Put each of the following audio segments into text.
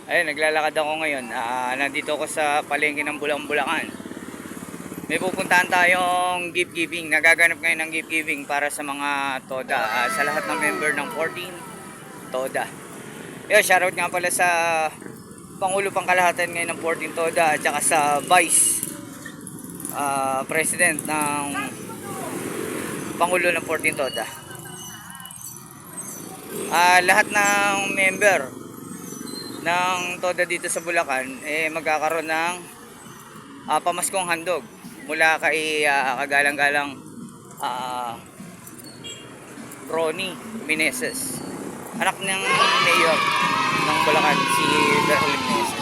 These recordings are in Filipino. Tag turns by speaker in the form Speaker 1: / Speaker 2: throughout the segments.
Speaker 1: Ayun, naglalakad ako ngayon. Nandito ako sa palengke ng Bulacan. May pupuntahan tayong gift giving. Nagaganap ngayon ng gift giving para sa mga TODA. Sa lahat ng member ng 14 TODA. Yo, shoutout nga pala sa Pangulo Pangkalahatan ngayon ng 14 TODA at saka sa Vice President ng Pangulo ng 14 TODA. Lahat ng member ng TODA dito sa Bulacan magkakaroon ng pamaskong handog mula kay kagalang-galang Ronnie Meneses, anak ng mayor ng Bulacan, si Berhol Meneses.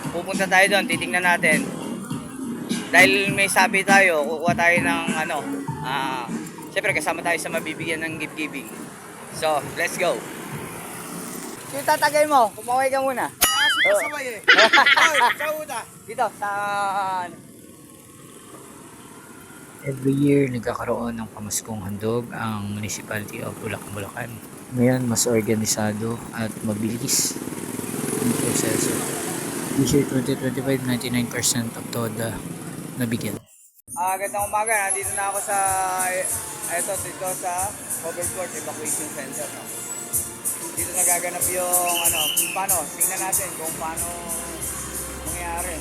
Speaker 1: Pupunta tayo doon, titingnan natin. Dahil may sabi tayo, kukuha tayo ng siyempre kasama tayo sa mabibigyan ng gift giving. So, let's go. Sino tatagay mo? Kumaway ka muna.
Speaker 2: Sabay eh. Oy, sa una.
Speaker 1: Dito, sa...
Speaker 3: Every year, nagkakaroon ng pamaskong handog ang Municipality of Bulacan. Ngayon, mas organisado at mabilis ang proseso. This year 2025, 99% of TODA nabigyan.
Speaker 1: Gandang umaga, nandito na ako sa... dito sa Covered Court Evacuation Center. No? Dito nagaganap yung tingnan natin kung paano mangyayari.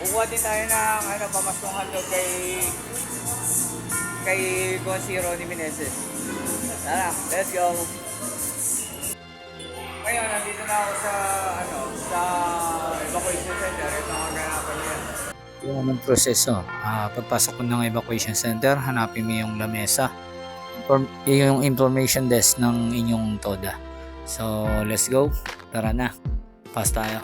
Speaker 1: Kukuha din tayo ng pamaskong handog kay Consi Ronnie Meneses. Tara, let's go. Ngayon, nandito na ako sa evacuation center. Ito ang ganapan niya.
Speaker 3: Yung anong proseso, pagpasok ko ng evacuation center, hanapin mo yung lamesa, yung information desk ng inyong TODA. So, let's go. Tara na. Pass tayo.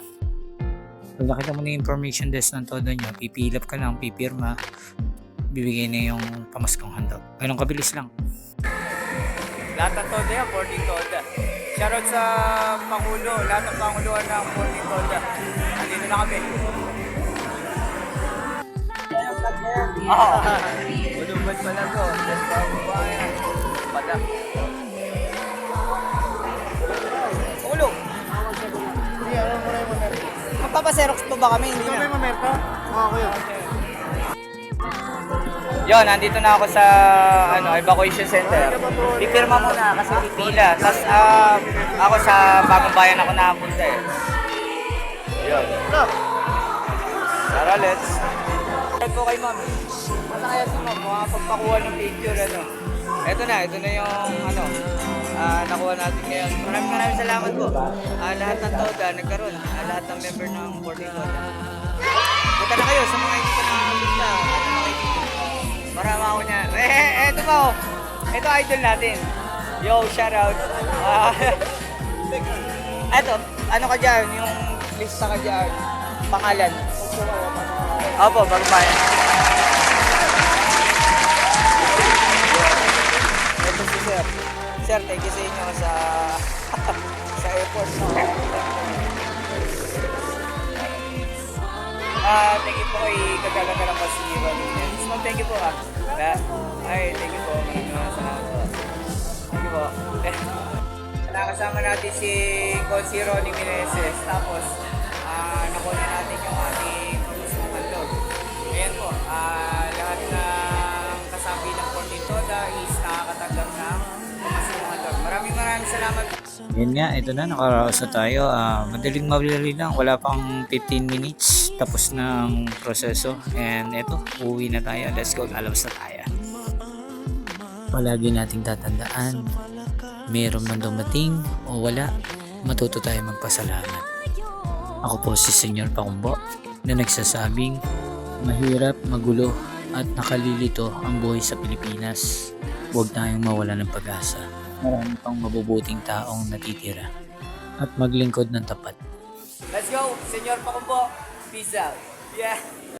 Speaker 3: Pag nakita mo na yung information desk ng TODA nyo, pipilap ka lang, pipirma, bibigay na yung pamaskong handog. Ganun kabilis lang.
Speaker 1: Lahat ng TODA yan, 14 TODA. Shoutout sa Pangulo, lahat ng Panguluan ng 14 TODA. Andito na kami. Ulubad pala to. Just babayan. Padak. Ulog. Magpapaserox pa ba kami? Hindi na.
Speaker 2: May mamerta? Ako yun.
Speaker 1: Yo, nandito na ako sa evacuation center. Pipirma muna kasi pipila. Tapos ako sa Bagong Bayan ako nakapunta eh. Yun. Tara, let's. Ito po kay ma'am. Masakaya si ma'am, makapagpakuha ng picture Ito na yung nakuha natin ngayon. Maraming salamat po. Lahat ng TODA nagkaroon. Lahat ng member ng 14 TODA. Punta na kayo sa mga hindi pa nakapunta. Marama ako niya. Ito pa oh. Ito idol natin. Yo, shoutout. Ito, ano ka dyan? Yung lista ka dyan. Pangalan. Opo, Bagbayan. Ito si Sir. Sir, thank you sa inyo sa airport. No? Thank you po kay kagagalang si Ronnie. Thank you po thank you po. Maraming salamat po. Thank you po. Nakasama natin si Consi Ronnie Meneses. Tapos, nakuha natin yung ating pamaskong handog. Ayan po, lahat ng kasabi ng 14 TODA is nakakatanggap ng pamaskong handog. Maraming salamat.
Speaker 3: Yun nga, ito na, nakaraos na tayo. Madali lang, wala pang 15 minutes. Tapos ng proseso. And ito, uwi na tayo. Let's go, lalabas na tayo. Palagi nating tatandaan, meron man dumating o wala, matuto tayo magpasalamat. Ako po si Senyor Pakumbo na nagsasabing mahirap, magulo at nakalilito ang buhay sa Pilipinas. Huwag tayong mawala ng pag-asa. Marami pang mabubuting taong natitira at maglingkod ng tapat.
Speaker 1: Let's go, Senyor Pakumbo. Peace out. Yeah.